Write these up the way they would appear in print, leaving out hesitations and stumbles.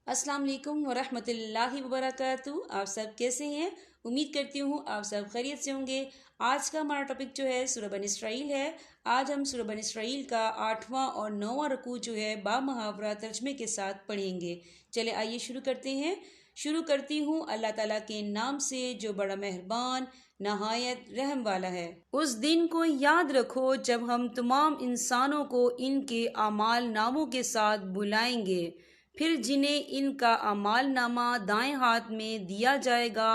السلام علیکم ورحمۃ اللہ وبرکاتہ۔ آپ سب کیسے ہیں؟ امید کرتی ہوں آپ سب خیریت سے ہوں گے۔ آج کا ہمارا ٹاپک جو ہے سورہ بنی اسرائیل ہے۔ آج ہم سورہ بنی اسرائیل کا 8واں اور 9واں رکوع جو ہے با محاورہ ترجمے کے ساتھ پڑھیں گے۔ چلے آئیے شروع کرتے ہیں۔ شروع کرتی ہوں اللہ تعالیٰ کے نام سے جو بڑا مہربان نہایت رحم والا ہے۔ اس دن کو یاد رکھو جب ہم تمام انسانوں کو ان کے اعمال ناموں کے ساتھ بلائیں گے، پھر جنہیں ان کا اعمال نامہ دائیں ہاتھ میں دیا جائے گا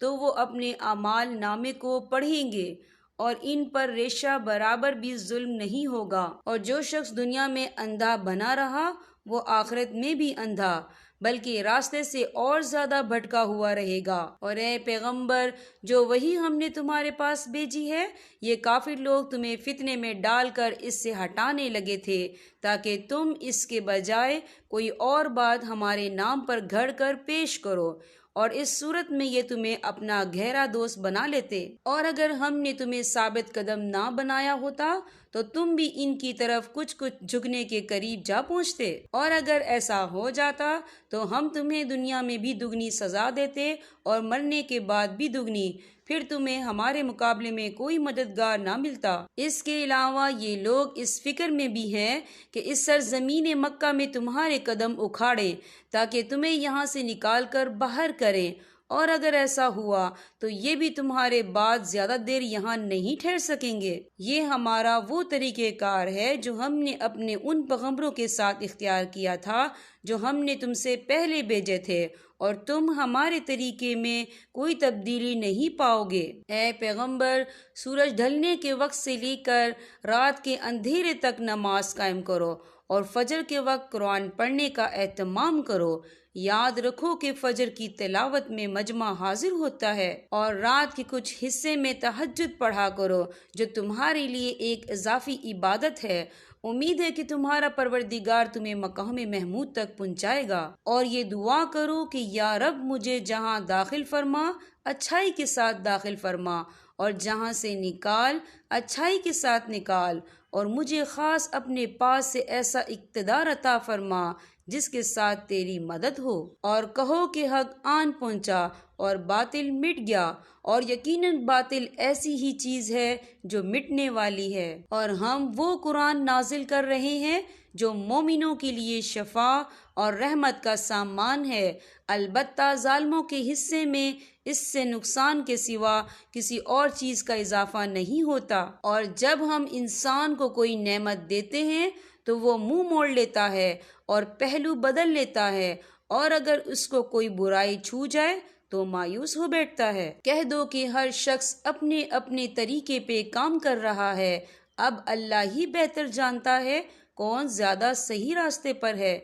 تو وہ اپنے اعمال نامے کو پڑھیں گے اور ان پر ریشہ برابر بھی ظلم نہیں ہوگا۔ اور جو شخص دنیا میں اندھا بنا رہا وہ آخرت میں بھی اندھا بلکہ راستے سے اور زیادہ بھٹکا ہوا رہے گا۔ اور اے پیغمبر، جو وحی ہم نے تمہارے پاس بھیجی ہے، یہ کافر لوگ تمہیں فتنے میں ڈال کر اس سے ہٹانے لگے تھے تاکہ تم اس کے بجائے کوئی اور بات ہمارے نام پر گھڑ کر پیش کرو، اور اس صورت میں یہ تمہیں اپنا گہرا دوست بنا لیتے۔ اور اگر ہم نے تمہیں ثابت قدم نہ بنایا ہوتا تو تم بھی ان کی طرف کچھ جھکنے کے قریب جا پہنچتے، اور اگر ایسا ہو جاتا تو ہم تمہیں دنیا میں بھی دگنی سزا دیتے اور مرنے کے بعد بھی دگنی، پھر تمہیں ہمارے مقابلے میں کوئی مددگار نہ ملتا۔ اس کے علاوہ یہ لوگ اس فکر میں بھی ہیں کہ اس سرزمین مکہ میں تمہارے قدم اکھاڑیں تاکہ تمہیں یہاں سے نکال کر باہر کریں، اور اگر ایسا ہوا تو یہ بھی تمہارے بعد زیادہ دیر یہاں نہیں ٹھہر سکیں گے۔ یہ ہمارا وہ طریقہ کار ہے جو ہم نے اپنے ان پیغمبروں کے ساتھ اختیار کیا تھا جو ہم نے تم سے پہلے بھیجے تھے، اور تم ہمارے طریقے میں کوئی تبدیلی نہیں پاؤ گے۔ اے پیغمبر، سورج ڈھلنے کے وقت سے لے کر رات کے اندھیرے تک نماز قائم کرو اور فجر کے وقت قرآن پڑھنے کا اہتمام کرو۔ یاد رکھو کہ فجر کی تلاوت میں مجمع حاضر ہوتا ہے، اور رات کے کچھ حصے میں تہجد پڑھا کرو جو تمہارے لیے ایک اضافی عبادت ہے۔ امید ہے کہ تمہارا پروردگار تمہیں مقام محمود تک پہنچائے گا۔ اور یہ دعا کرو کہ یا رب، مجھے جہاں داخل فرما اچھائی کے ساتھ داخل فرما، اور جہاں سے نکال اچھائی کے ساتھ نکال، اور مجھے خاص اپنے پاس سے ایسا اقتدار عطا فرما جس کے ساتھ تیری مدد ہو۔ اور کہو کہ حق آن پہنچا اور باطل مٹ گیا، اور یقیناً باطل ایسی ہی چیز ہے جو مٹنے والی ہے۔ اور ہم وہ قرآن نازل کر رہے ہیں جو مومنوں کے لیے شفا اور رحمت کا سامان ہے، البتہ ظالموں کے حصے میں اس سے نقصان کے سوا کسی اور چیز کا اضافہ نہیں ہوتا۔ اور جب ہم انسان کو کوئی نعمت دیتے ہیں تو وہ منہ موڑ لیتا ہے اور پہلو بدل لیتا ہے، اور اگر اس کو کوئی برائی چھو جائے تو مایوس ہو بیٹھتا ہے۔ کہہ دو کہ ہر شخص اپنے اپنے طریقے پہ کام کر رہا ہے، اب اللہ ہی بہتر جانتا ہے کون زیادہ صحیح راستے پر ہے۔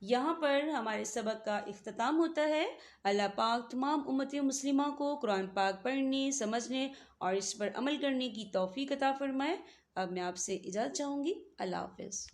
یہاں پر ہمارے سبق کا اختتام ہوتا ہے۔ اللہ پاک تمام امت مسلمہ کو قرآن پاک پڑھنے، سمجھنے اور اس پر عمل کرنے کی توفیق عطا فرمائے۔ اب میں آپ سے اجازت چاہوں گی۔ اللہ حافظ۔